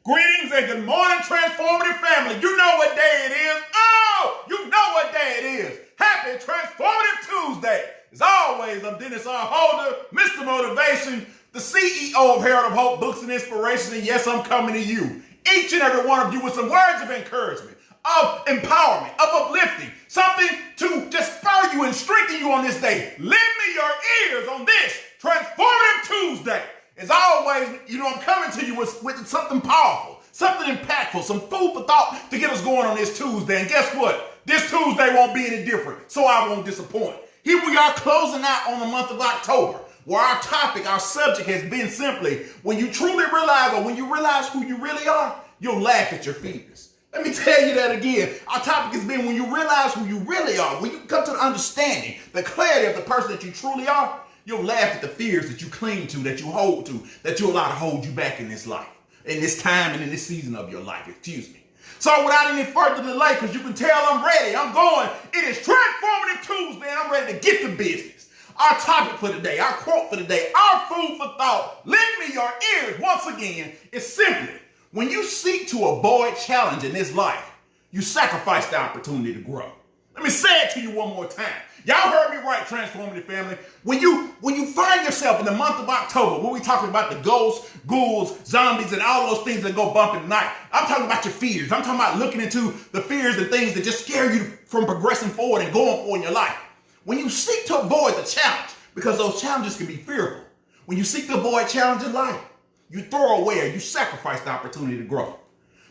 Greetings and good morning, Transformative family. You know what day it is. Oh, you know what day it is. Happy Transformative Tuesday. As always, I'm Dennis R. Holder, Mr. Motivation, the CEO of Herald of Hope Books and Inspiration. And yes, I'm coming to you, each and every one of you, with some words of encouragement, of empowerment, of uplifting, something to just spur you and strengthen you on this day. Lend me your ears on this Transformative Tuesday. As always, I'm coming to you with something powerful, something impactful, some food for thought to get us going on this Tuesday. And guess what? This Tuesday won't be any different, so I won't disappoint. Here we are closing out on the month of October, where our topic, our subject has been simply, when you truly realize, or when you realize who you really are, you'll laugh at your fears. Let me tell you that again. Our topic has been, when you realize who you really are, when you come to the understanding, the clarity of the person that you truly are, you'll laugh at the fears that you cling to, that you hold to, that you allow to hold you back in this life, in this time and in this season of your life. Excuse me. So without any further delay, because you can tell I'm ready, I'm going. It is Transformative Tuesday, and I'm ready to get to business. Our topic for today, our quote for today, our food for thought, lend me your ears once again, is simply, when you seek to avoid challenge in this life, you sacrifice the opportunity to grow. Let me say it to you one more time. Y'all heard me right, Transformative family. When you find yourself in the month of October, when we're talking about the ghosts, ghouls, zombies, and all those things that go bump in the night, I'm talking about your fears. I'm talking about looking into the fears and things that just scare you from progressing forward and going forward in your life. When you seek to avoid the challenge, because those challenges can be fearful, when you seek to avoid challenge in life, you throw away or you sacrifice the opportunity to grow.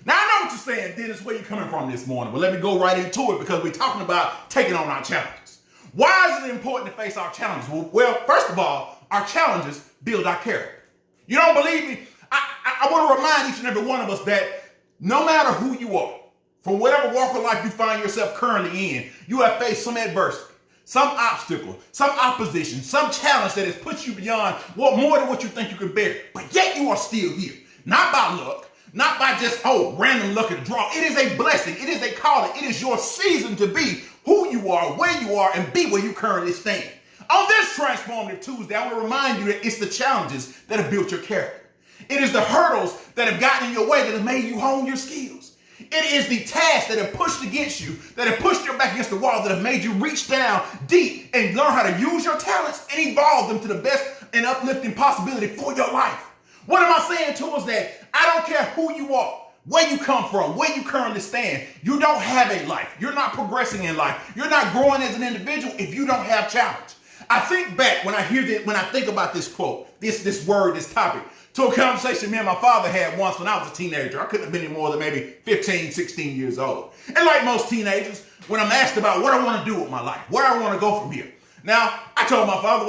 Now, I know what you're saying, Dennis, where you coming from this morning, but let me go right into it, because we're talking about taking on our challenges. Why is it important to face our challenges? Well, first of all, our challenges build our character. You don't believe me? I want to remind each and every one of us that no matter who you are, from whatever walk of life you find yourself currently in, you have faced some adversity, some obstacle, some opposition, some challenge that has put you beyond more than what you think you can bear. But yet you are still here, not by luck, not by just, random luck of the draw. It is a blessing. It is a calling. It is your season to be who you are, where you are, and be where you currently stand. On this Transformative Tuesday, I want to remind you that it's the challenges that have built your character. It is the hurdles that have gotten in your way that have made you hone your skills. It is the tasks that have pushed against you, that have pushed your back against the wall, that have made you reach down deep and learn how to use your talents and evolve them to the best and uplifting possibility for your life. What am I saying to us? That I don't care who you are, where you come from, where you currently stand, you don't have a life. You're not progressing in life. You're not growing as an individual if you don't have challenge. I think back when I think about this quote, this word, this topic, to a conversation me and my father had once when I was a teenager. I couldn't have been any more than maybe 15, 16 years old. And like most teenagers, when I'm asked about what I want to do with my life, where I want to go from here. Now, I told my father,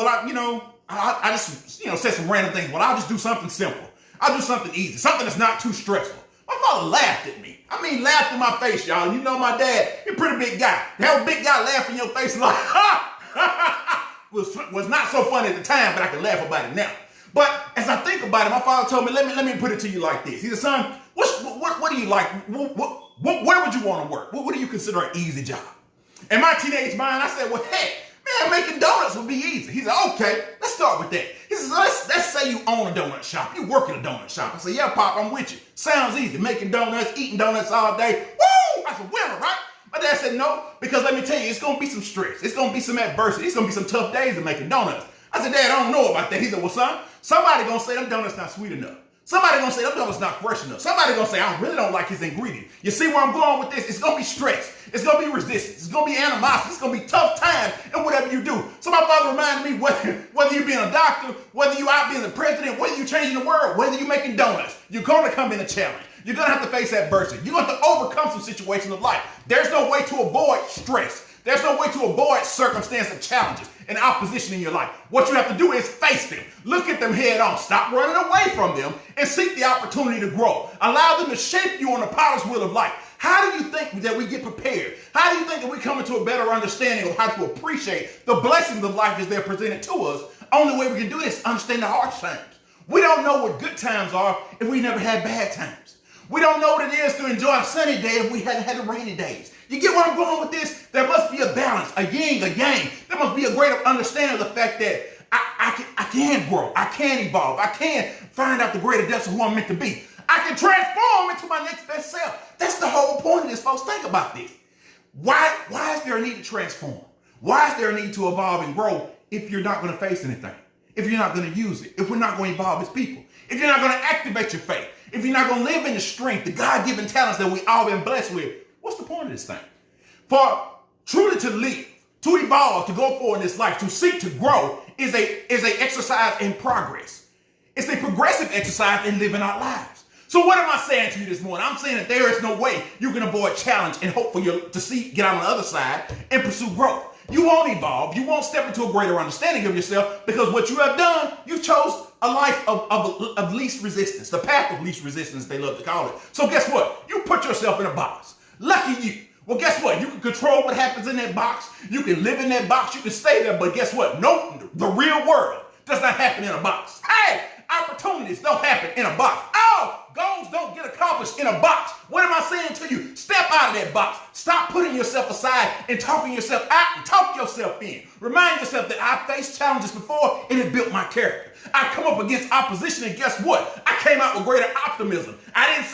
I just said some random things. Well, I'll just do something simple. I'll do something easy, something that's not too stressful. My father laughed at me. Laughed in my face, y'all. You know my dad, he's a pretty big guy. To have a big guy laugh in your face like, was not so funny at the time, but I can laugh about it now. But as I think about it, my father told me, let me put it to you like this. He said, son, what do you like? Where would you want to work? What do you consider an easy job? In my teenage mind, I said, well, heck, man, making donuts would be easy. He said, okay, let's start with that. He says, let's say you own a donut shop. You work in a donut shop. I said, yeah, Pop, I'm with you. Sounds easy. Making donuts, eating donuts all day. Woo! That's a winner, right? My dad said, no, because let me tell you, it's going to be some stress. It's going to be some adversity. It's going to be some tough days of making donuts. I said, Dad, I don't know about that. He said, well, son, somebody going to say them donuts not sweet enough. Somebody going to say them donuts not fresh enough. Somebody going to say, I really don't like his ingredient. You see where I'm going with this? It's going to be stress. It's going to be resistance. It's going to be animosity. It's going to be tough times and whatever you do. So my father reminded me, whether you being a doctor, whether you out being the president, whether you changing the world, whether you making donuts, you're going to come in a challenge. You're going to have to face adversity. You're going to have to overcome some situations of life. There's no way to avoid stress. There's no way to avoid circumstance and challenges and opposition in your life. What you have to do is face them. Look at them head on. Stop running away from them and seek the opportunity to grow. Allow them to shape you on the potter's wheel of life. How do you think that we get prepared? How do you think that we come into a better understanding of how to appreciate the blessings of life as they're presented to us? Only way we can do this is understand the hard times. We don't know what good times are if we never had bad times. We don't know what it is to enjoy a sunny day if we hadn't had the rainy days. You get where I'm going with this? There must be a balance, a yin, a yang. There must be a greater understanding of the fact that I can grow. I can evolve. I can find out the greater depths of who I'm meant to be. I can transform into my next best self. That's the whole point of this, folks. Think about this. Why is there a need to transform? Why is there a need to evolve and grow if you're not going to face anything? If you're not going to use it? If we're not going to evolve as people? If you're not going to activate your faith? If you're not going to live in the strength, the God-given talents that we all been blessed with? What's the point of this thing? For truly to live, to evolve, to go forward in this life, to seek to grow is a exercise in progress. It's a progressive exercise in living our lives. So what am I saying to you this morning? I'm saying that there is no way you can avoid challenge and hope for get out on the other side and pursue growth. You won't evolve. You won't step into a greater understanding of yourself because what you have done, you chose a life of least resistance, the path of least resistance, they love to call it. So guess what? You put yourself in a box. Lucky you. Well, guess what? You can control what happens in that box. You can live in that box. You can stay there. But guess what? No, the real world does not happen in a box. Hey, opportunities don't happen in a box. Oh, goals don't get accomplished in a box. What am I saying to you? Step out of that box. Stop putting yourself aside and talking yourself out and talk yourself in. Remind yourself that I faced challenges before and it built my character. I come up against opposition and guess what? I came out with greater optimism. I didn't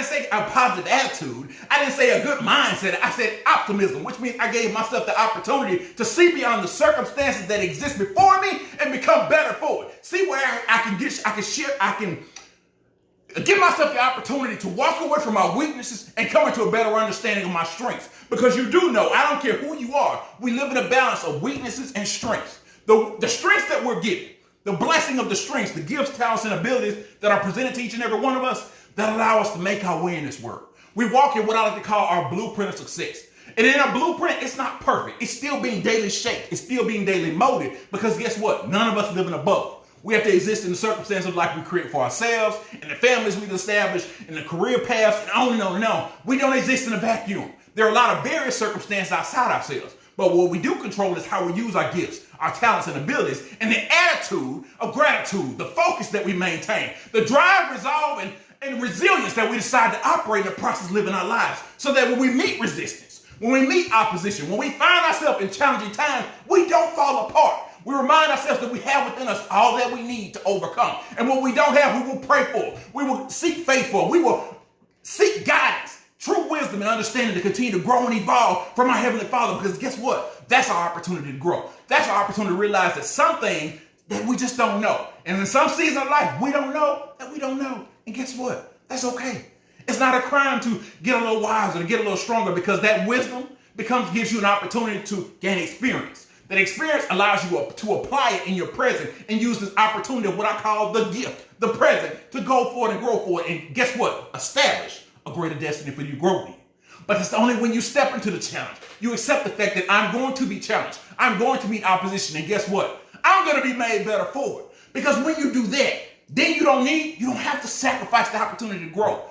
say a positive attitude. I didn't say a good mindset. I said optimism, which means I gave myself the opportunity to see beyond the circumstances that exist before me and become better for it. See where I can give myself the opportunity to walk away from my weaknesses and come into a better understanding of my strengths. Because you do know, I don't care who you are, we live in a balance of weaknesses and strengths. The strengths that we're given, the blessing of the strengths, the gifts, talents, and abilities that are presented to each and every one of us that allow us to make our way in this world. We walk in what I like to call our blueprint of success. And in our blueprint, it's not perfect. It's still being daily shaped. It's still being daily molded because guess what? None of us live in a bubble. We have to exist in the circumstances of life we create for ourselves and the families we've established and the career paths and on and on and on. We don't exist in a vacuum. There are a lot of various circumstances outside ourselves. But what we do control is how we use our gifts, our talents and abilities, and the attitude of gratitude, the focus that we maintain, the drive, resolve, and resilience that we decide to operate in the process of living our lives. So that when we meet resistance, when we meet opposition, when we find ourselves in challenging times, we don't fall apart. We remind ourselves that we have within us all that we need to overcome. And what we don't have, we will pray for. We will seek faith for. We will seek guidance, true wisdom and understanding to continue to grow and evolve from our Heavenly Father. Because guess what? That's our opportunity to grow. That's our opportunity to realize that something that we just don't know. And in some season of life, we don't know that we don't know. And guess what? That's okay. It's not a crime to get a little wiser, to get a little stronger, because that wisdom gives you an opportunity to gain experience. That experience allows you to apply it in your present and use this opportunity of what I call the gift, the present, to go forward and grow forward. And guess what? Establish a greater destiny for you to grow in. But it's only when you step into the challenge, you accept the fact that I'm going to be challenged. I'm going to meet opposition. And guess what? I'm going to be made better for it. Because when you do that, then you don't have to sacrifice the opportunity to grow.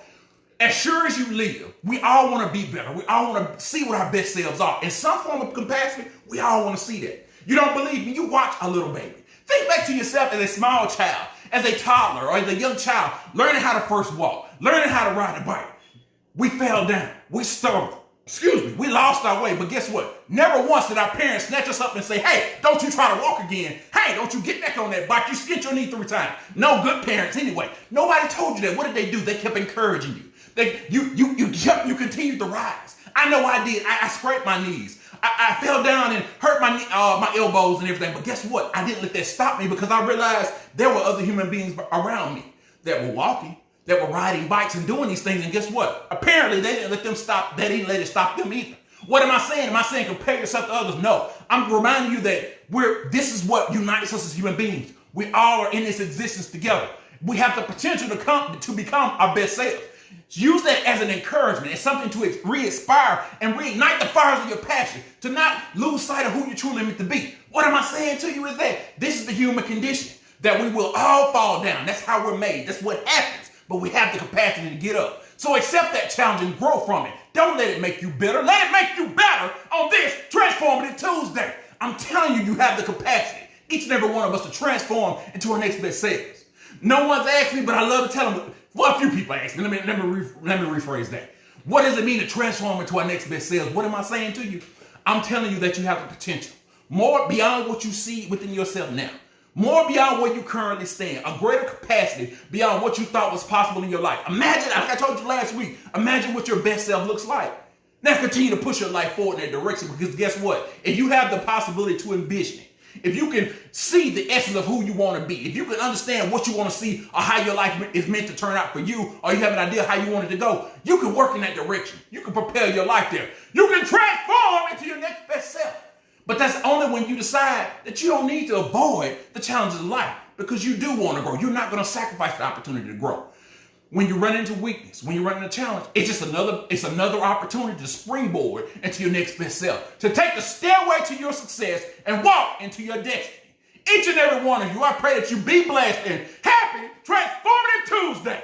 As sure as you live, we all want to be better. We all want to see what our best selves are. In some form of capacity, we all want to see that. You don't believe me? You watch a little baby. Think back to yourself as a small child, as a toddler, or as a young child, learning how to first walk, learning how to ride a bike. We fell down. We stumbled. We lost our way. But guess what? Never once did our parents snatch us up and say, hey, don't you try to walk again. Hey, don't you get back on that bike. You skint your knee 3 times. No good parents anyway. Nobody told you that. What did they do? They kept encouraging you. You continued to rise. I know I did. I scraped my knees. I fell down and hurt my elbows and everything. But guess what? I didn't let that stop me because I realized there were other human beings around me that were walking, that were riding bikes and doing these things. And guess what? Apparently, they didn't let them stop. They didn't let it stop them either. What am I saying? Am I saying compare yourself to others? No. I'm reminding you that this is what unites us as human beings. We all are in this existence together. We have the potential to become our best selves. Use that as an encouragement, as something to re-inspire and reignite the fires of your passion, to not lose sight of who you truly meant to be. What am I saying to you is that this is the human condition, that we will all fall down. That's how we're made. That's what happens. But we have the capacity to get up. So accept that challenge and grow from it. Don't let it make you bitter. Let it make you better on this Transformative Tuesday. I'm telling you, you have the capacity, each and every one of us, to transform into our next best selves. No one's asked me, but I love to tell them. Well, a few people ask me. Let me rephrase that. What does it mean to transform into our next best selves? What am I saying to you? I'm telling you that you have the potential. More beyond what you see within yourself now. more beyond where you currently stand, a greater capacity beyond what you thought was possible in your life. Imagine, like I told you last week, imagine what your best self looks like. Now continue to push your life forward in that direction, because guess what? If you have the possibility to envision it, if you can see the essence of who you want to be, if you can understand what you want to see or how your life is meant to turn out for you, or you have an idea how you want it to go, you can work in that direction. You can propel your life there. You can transform into your next best self. But that's only when you decide that you don't need to avoid the challenges of life, because you do want to grow. You're not going to sacrifice the opportunity to grow. When you run into weakness, when you run into challenge, it's another opportunity to springboard into your next best self, to take the stairway to your success and walk into your destiny. Each and every one of you, I pray that you be blessed and happy Transformative Tuesday.